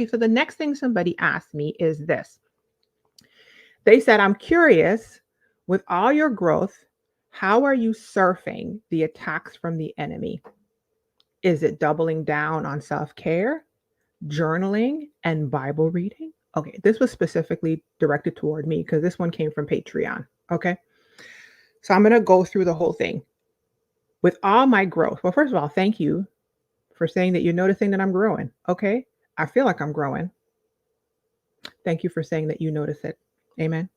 Okay, so the next thing somebody asked me is this. They said, I'm curious, with all your growth, how are you surfing the attacks from the enemy? Is it doubling down on self care, journaling, and Bible reading? Okay, this was specifically directed toward me because this one came from Patreon. Okay, so I'm going to go through the whole thing. With all my growth, well, first of all, thank you for saying that you're noticing that I'm growing. Okay, I feel like I'm growing. Thank you for saying that you notice it. Amen.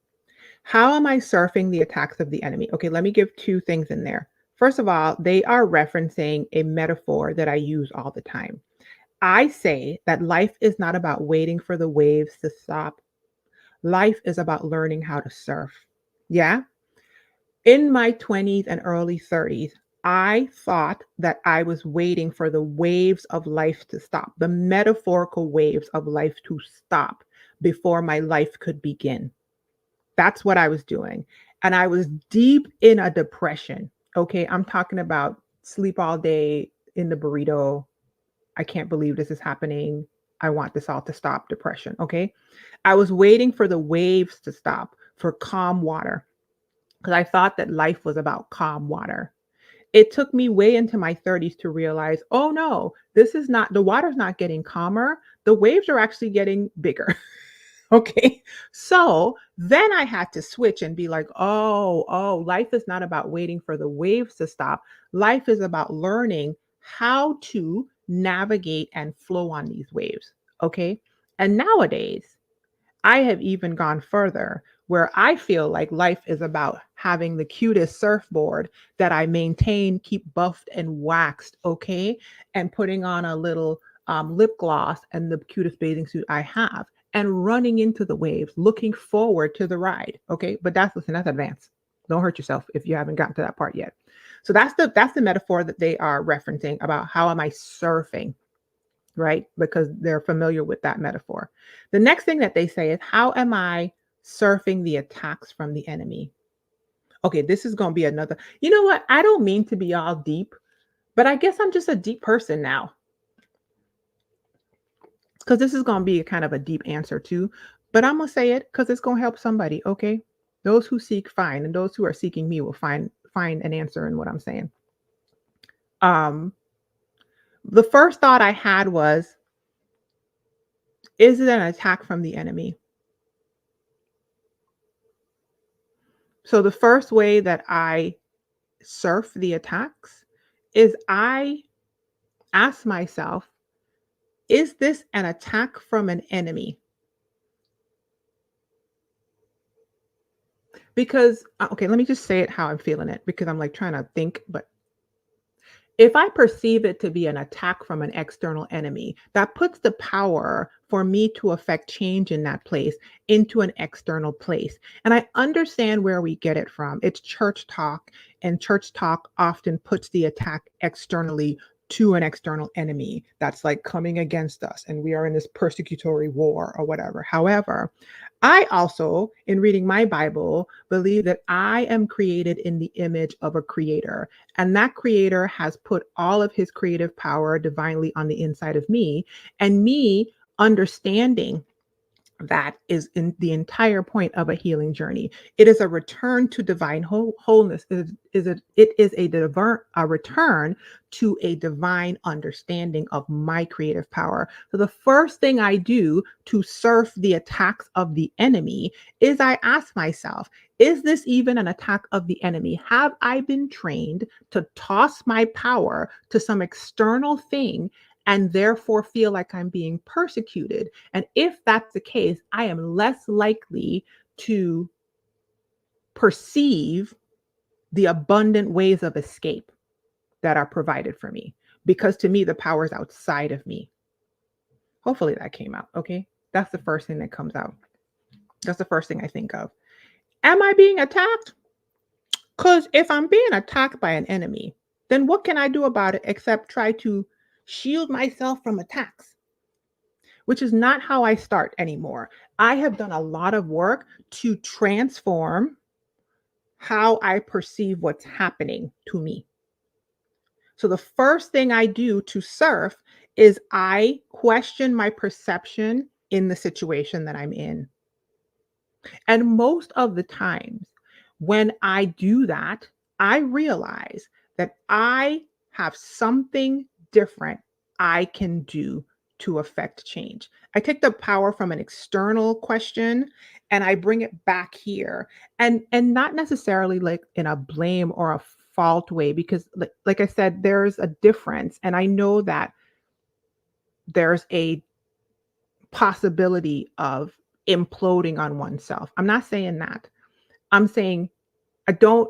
How am I surfing the attacks of the enemy? Okay, let me give two things in there. First of all, they are referencing a metaphor that I use all the time. I say that life is not about waiting for the waves to stop. Life is about learning how to surf. Yeah. In my 20s and early 30s, I thought that I was waiting for the waves of life to stop, the metaphorical waves of life to stop before my life could begin. That's what I was doing. And I was deep in a depression. Okay. I'm talking about sleep all day in the burrito. I can't believe this is happening. I want this all to stop depression. Okay. I was waiting for the waves to stop, for calm water, because I thought that life was about calm water. It took me way into my 30s to realize, oh no, this is not, the water's not getting calmer. The waves are actually getting bigger. Okay. So then I had to switch and be like, life is not about waiting for the waves to stop. Life is about learning how to navigate and flow on these waves. Okay. And nowadays, I have even gone further where I feel like life is about having the cutest surfboard that I maintain, keep buffed and waxed, okay, and putting on a little lip gloss and the cutest bathing suit I have, and running into the waves, looking forward to the ride, okay. But that's advanced. Don't hurt yourself if you haven't gotten to that part yet. So that's the metaphor that they are referencing about how am I surfing, right? Because they're familiar with that metaphor. The next thing that they say is, how am I surfing the attacks from the enemy? Okay, this is going to be another. You know what? I don't mean to be all deep, but I guess I'm just a deep person now because this is going to be a kind of a deep answer too. But I'm going to say it because it's going to help somebody, okay? Those who seek find, and those who are seeking me will find an answer in what I'm saying. Um, the first thought I had was, is it an attack from the enemy? So the first way that I surf the attacks is I ask myself, is this an attack from an enemy? Because, okay, let me just say it how I'm feeling it because I'm like trying to think, but if I perceive it to be an attack from an external enemy, that puts the power for me to affect change in that place into an external place. And I understand where we get it from. It's church talk, and church talk often puts the attack externally to an external enemy that's like coming against us, and we are in this persecutory war or whatever. However, I also, in reading my Bible, believe that I am created in the image of a creator. And that creator has put all of his creative power divinely on the inside of me. And me understanding that is in the entire point of a healing journey. It is a return to divine wholeness. It is a return to a divine understanding of my creative power. So the first thing I do to surf the attacks of the enemy is I ask myself, is this even an attack of the enemy? Have I been trained to toss my power to some external thing and therefore feel like I'm being persecuted? And if that's the case, I am less likely to perceive the abundant ways of escape that are provided for me, because to me, the power is outside of me. Hopefully that came out. Okay. That's the first thing that comes out. That's the first thing I think of. Am I being attacked? Because if I'm being attacked by an enemy, then what can I do about it except try to shield myself from attacks? Which is not how I start anymore. I have done a lot of work to transform how I perceive what's happening to me. So the first thing I do to surf is I question my perception in the situation that I'm in. And most of the times when I do that, I realize that I have something different I can do to affect change. I take the power from an external question and I bring it back here, and not necessarily like in a blame or a fault way, because like I said, there's a difference, and I know that there's a possibility of imploding on oneself. I'm not saying that. I'm saying I don't,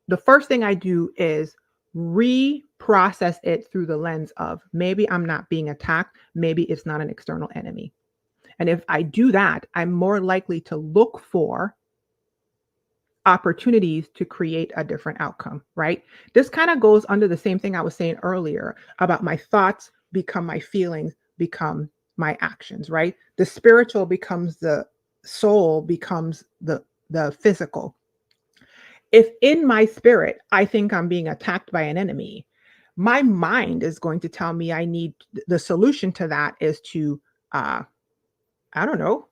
the first thing I do is reprocess it through the lens of maybe I'm not being attacked, maybe it's not an external enemy. And if I do that, I'm more likely to look for opportunities to create a different outcome, right? This kind of goes under the same thing I was saying earlier about my thoughts become my feelings, become my actions, right? The spiritual becomes the soul, becomes the physical. If in my spirit I think I'm being attacked by an enemy, my mind is going to tell me I need the solution to that is to uh I don't know.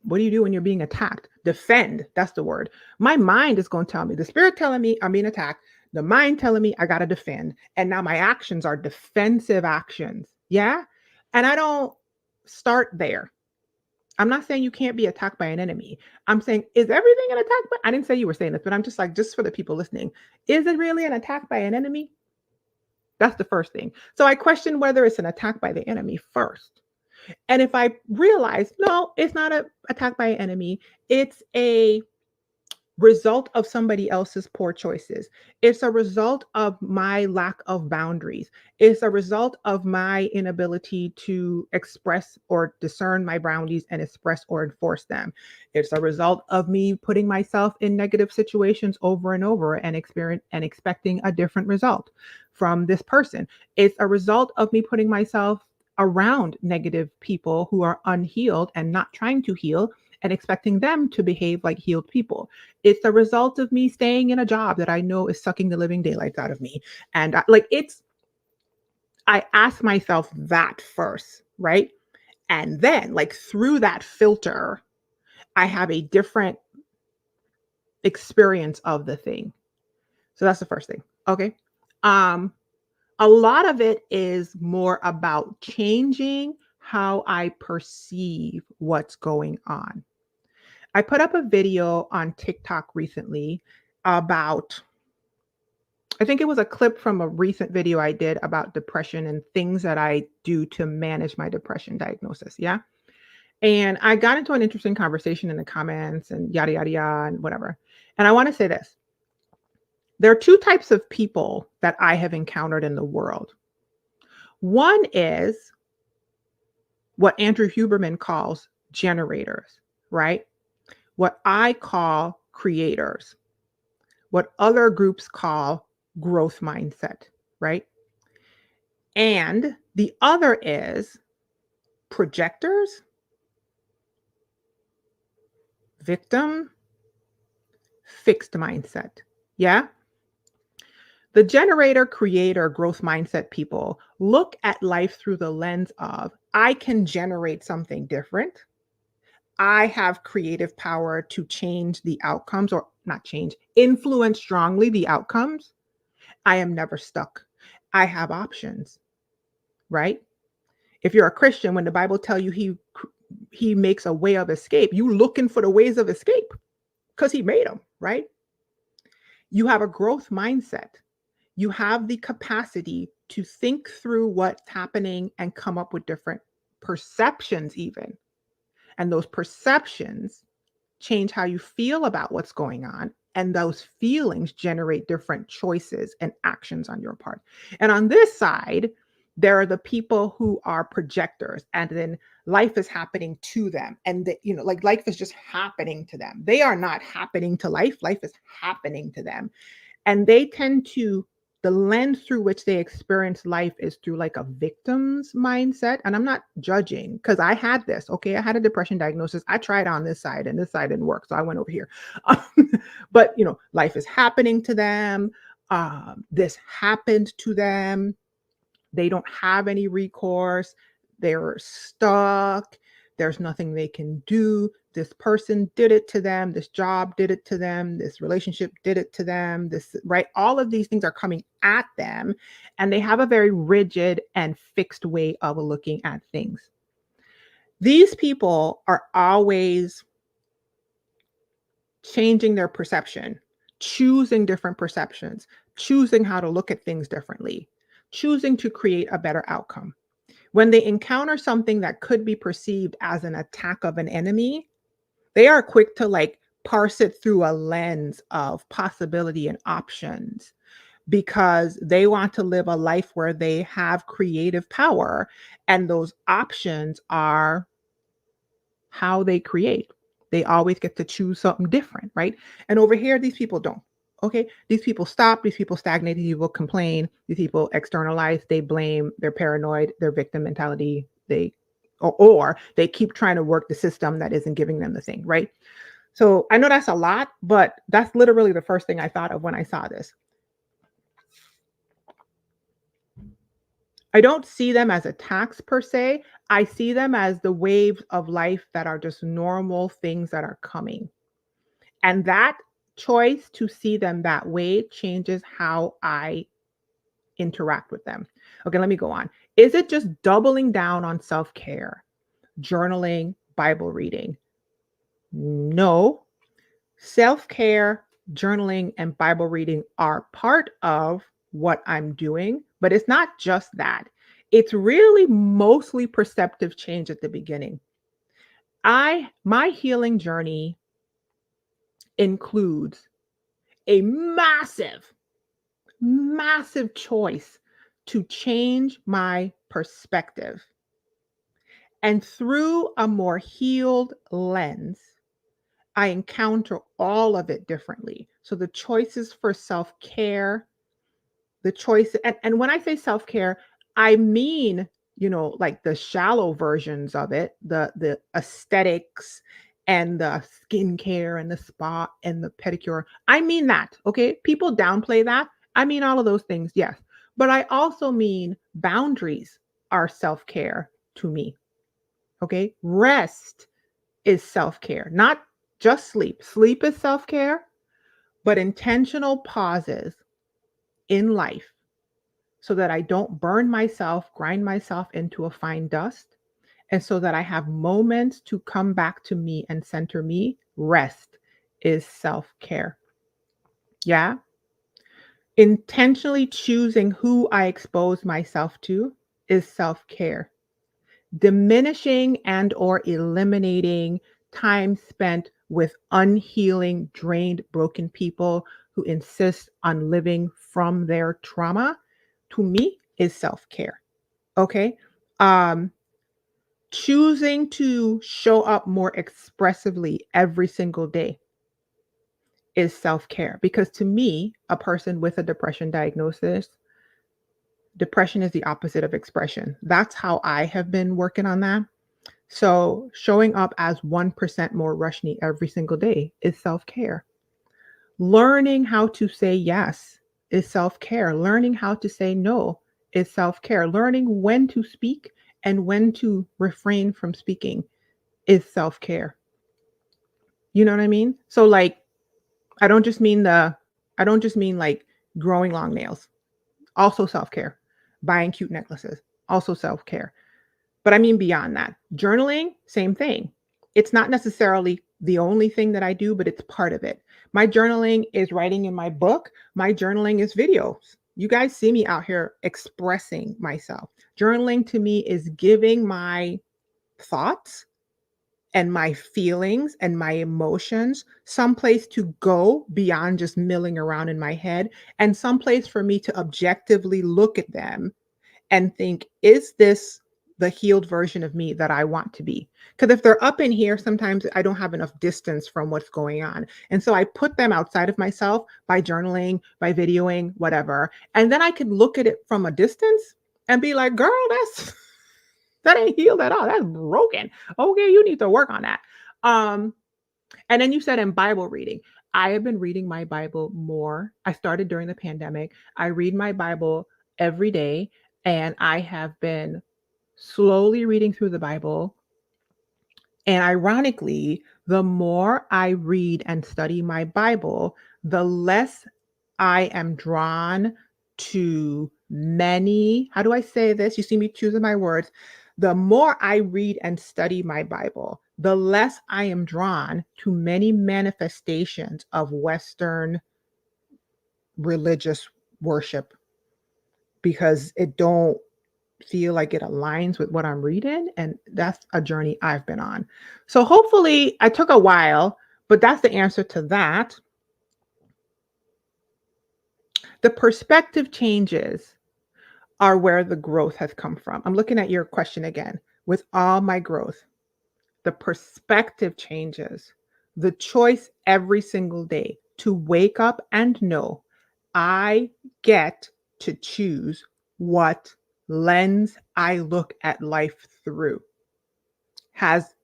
What do you do when you're being attacked? Defend. That's the word. My mind is going to tell me, the spirit telling me I'm being attacked, the mind telling me I got to defend. And now my actions are defensive actions. Yeah. And I don't start there. I'm not saying you can't be attacked by an enemy. I'm saying, is everything an attack? I didn't say you were saying this, but I'm just like, just for the people listening, is it really an attack by an enemy? That's the first thing. So I question whether it's an attack by the enemy first. And if I realize, no, it's not an attack by an enemy, it's a result of somebody else's poor choices. It's a result of my lack of boundaries. It's a result of my inability to express or discern my boundaries and express or enforce them. It's a result of me putting myself in negative situations over and over and expecting a different result from this person. It's a result of me putting myself around negative people who are unhealed and not trying to heal and expecting them to behave like healed people. It's a result of me staying in a job that I know is sucking the living daylights out of me. And I ask myself that first, right? And then, like, through that filter, I have a different experience of the thing. So that's the first thing. Okay. Um, a lot of it is more about changing how I perceive what's going on. I put up a video on TikTok recently about, I think it was a clip from a recent video I did about depression and things that I do to manage my depression diagnosis. Yeah. And I got into an interesting conversation in the comments and yada, yada, yada, and whatever. And I want to say this: there are two types of people that I have encountered in the world. One is what Andrew Huberman calls generators, right? What I call creators, what other groups call growth mindset, right? And the other is projectors, victim, fixed mindset. Yeah. The generator, creator, growth mindset people look at life through the lens of I can generate something different. I have creative power to change the outcomes, or not change, influence strongly the outcomes. I am never stuck. I have options, right? If you're a Christian, when the Bible tells you he makes a way of escape, you looking for the ways of escape because he made them, right? You have a growth mindset. You have the capacity to think through what's happening and come up with different perceptions even. And those perceptions change how you feel about what's going on. And those feelings generate different choices and actions on your part. And on this side, there are the people who are projectors, and then life is happening to them. And like life is just happening to them. They are not happening to life. Life is happening to them. And they tend to, the lens through which they experience life is through like a victim's mindset. And I'm not judging because I had this. Okay. I had a depression diagnosis. I tried on this side and this side didn't work. So I went over here. But, life is happening to them. This happened to them. They don't have any recourse. They're stuck. There's nothing they can do. This person did it to them. This job did it to them. This relationship did it to them. This, right? All of these things are coming at them, and they have a very rigid and fixed way of looking at things. These people are always changing their perception, choosing different perceptions, choosing how to look at things differently, choosing to create a better outcome. When they encounter something that could be perceived as an attack of an enemy, they are quick to like parse it through a lens of possibility and options because they want to live a life where they have creative power. And those options are how they create. They always get to choose something different, right? And over here, these people don't. Okay. These people stop, these people stagnate, these people complain, these people externalize, they blame, they're paranoid, their victim mentality, or they keep trying to work the system that isn't giving them the thing, right? So I know that's a lot, but that's literally the first thing I thought of when I saw this. I don't see them as attacks per se. I see them as the waves of life that are just normal things that are coming. And that choice to see them that way changes how I interact with them. Okay, let me go on. Is it just doubling down on self care, journaling, Bible reading? No. Self care, journaling, and Bible reading are part of what I'm doing, but it's not just that. It's really mostly perceptive change at the beginning. My healing journey includes a massive choice to change my perspective. And through a more healed lens, I encounter all of it differently. So the choices for self care, the choice, and when I say self care, I mean, like the shallow versions of it, the aesthetics and the skincare and the spa and the pedicure. I mean that, okay? People downplay that. I mean all of those things, yes. But I also mean boundaries are self care to me, okay? Rest is self care, not just sleep. Sleep is self care, but intentional pauses in life so that I don't burn myself, grind myself into a fine dust, and so that I have moments to come back to me and center me. Rest is self care. Yeah. Intentionally choosing who I expose myself to is self care. Diminishing and or eliminating time spent with unhealing, drained, broken people who insist on living from their trauma, to me, is self-care. Okay. um Choosing to show up more expressively every single day is self-care, because to me, a person with a depression diagnosis, depression is the opposite of expression. That's how I have been working on that. So showing up as 1% more Roshini every single day is self-care. Learning how to say yes is self-care. Learning how to say no is self-care. Learning when to speak and when to refrain from speaking is self-care. You know what I mean? So like I don't just mean the I don't just mean like growing long nails. Also self-care. Buying cute necklaces. Also self-care. But I mean beyond that. Journaling, same thing. It's not necessarily the only thing that I do, but it's part of it. My journaling is writing in my book. My journaling is videos. You guys see me out here expressing myself. Journaling to me is giving my thoughts and my feelings and my emotions someplace to go beyond just milling around in my head, and someplace for me to objectively look at them and think, is this the healed version of me that I want to be? Because if they're up in here, sometimes I don't have enough distance from what's going on. And so I put them outside of myself by journaling, by videoing, whatever. And then I could look at it from a distance and be like, girl, that ain't healed at all. That's broken. Okay, you need to work on that. Um, and then you said in Bible reading, I have been reading my Bible more. I started during the pandemic. I read my Bible every day. And I have been slowly reading through the Bible. And ironically, the more I read and study my Bible, the less I am drawn to many. How do I say this? You see me choosing my words. The more I read and study my Bible, the less I am drawn to many manifestations of Western religious worship because it don't feel like it aligns with what I'm reading. And that's a journey I've been on. So hopefully I took a while, but that's the answer to that. The perspective changes are where the growth has come from. I'm looking at your question again. With all my growth, the perspective changes. The choice every single day to wake up and know I get to choose what lens I look at life through has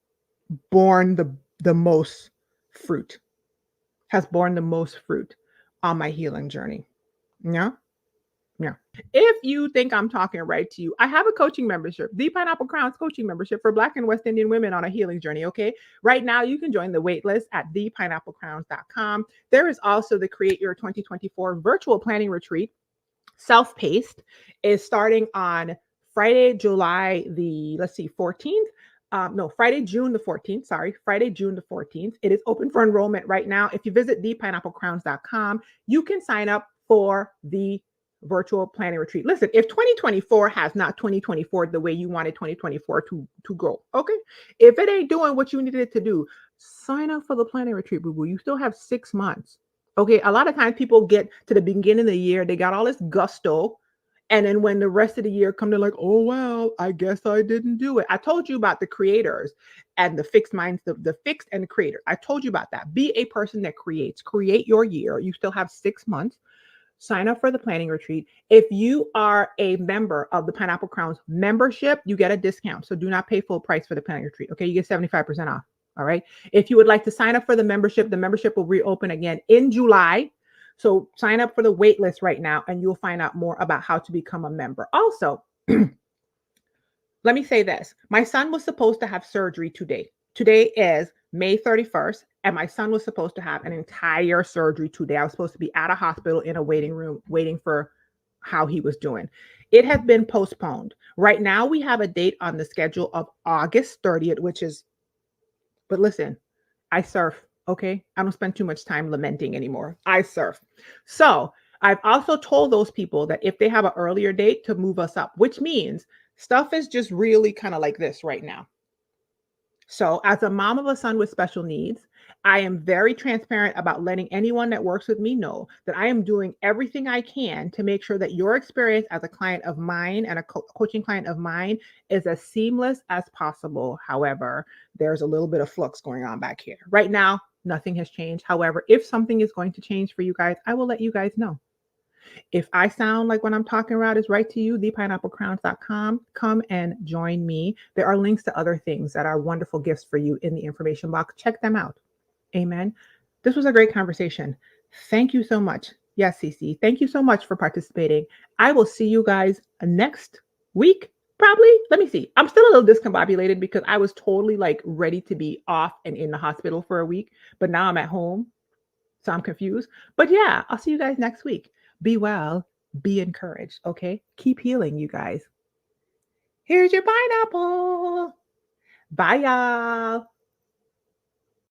borne the most fruit, has borne the most fruit on my healing journey. Yeah. Yeah. If you think I'm talking right to you, I have a coaching membership, the Pineapple Crowns coaching membership for Black and West Indian women on a healing journey. Okay. Right now, you can join the waitlist at thepineapplecrowns.com. There is also the Create Your 2024 virtual planning retreat. Self-paced is starting on Friday, July the, let's see, 14th. No, Friday, June the 14th. Sorry, Friday, June the 14th. It is open for enrollment right now. If you visit thepineapplecrowns.com, you can sign up for the virtual planning retreat. Listen, if 2024 has not 2024 the way you wanted 2024 to go, okay? If it ain't doing what you needed it to do, sign up for the planning retreat, boo boo. You still have 6 months. Okay, a lot of times people get to the beginning of the year, they got all this gusto, and then when the rest of the year come, they're like, "Oh well, I guess I didn't do it." I told you about the creators and the fixed minds, the fixed and the creator. I told you about that. Be a person that creates. Create your year. You still have 6 months. Sign up for the planning retreat. If you are a member of the Pineapple Crowns membership, you get a discount. So do not pay full price for the planning retreat. Okay, you get 75% off. All right. If you would like to sign up for the membership will reopen again in July. So sign up for the wait list right now and you'll find out more about how to become a member. Also, let me say this. My son was supposed to have surgery today. Today is May 31st, and my son was supposed to have an entire surgery today. I was supposed to be at a hospital in a waiting room waiting for how he was doing. It has been postponed. Right now, we have a date on the schedule of August 30th, which is, but listen, I surf, okay? I don't spend too much time lamenting anymore. I surf. So I've also told those people that if they have an earlier date to move us up, which means stuff is just really kind of like this right now. So, as a mom of a son with special needs, I am very transparent about letting anyone that works with me know that I am doing everything I can to make sure that your experience as a client of mine and a coaching client of mine is as seamless as possible. However, there's a little bit of flux going on back here. Right now, nothing has changed. However, if something is going to change for you guys, I will let you guys know. If I sound like what I'm talking about is right to you, thepineapplecrowns.com, come and join me. There are links to other things that are wonderful gifts for you in the information box. Check them out. Amen. This was a great conversation. Thank you so much. Yes, Cece. Thank you so much for participating. I will see you guys next week. Probably. Let me see. I'm still a little discombobulated because I was totally like ready to be off and in the hospital for a week, but now I'm at home. So I'm confused. But yeah, I'll see you guys next week. Be well, be encouraged. Okay. Keep healing, you guys. Here's your pineapple. Bye, y'all.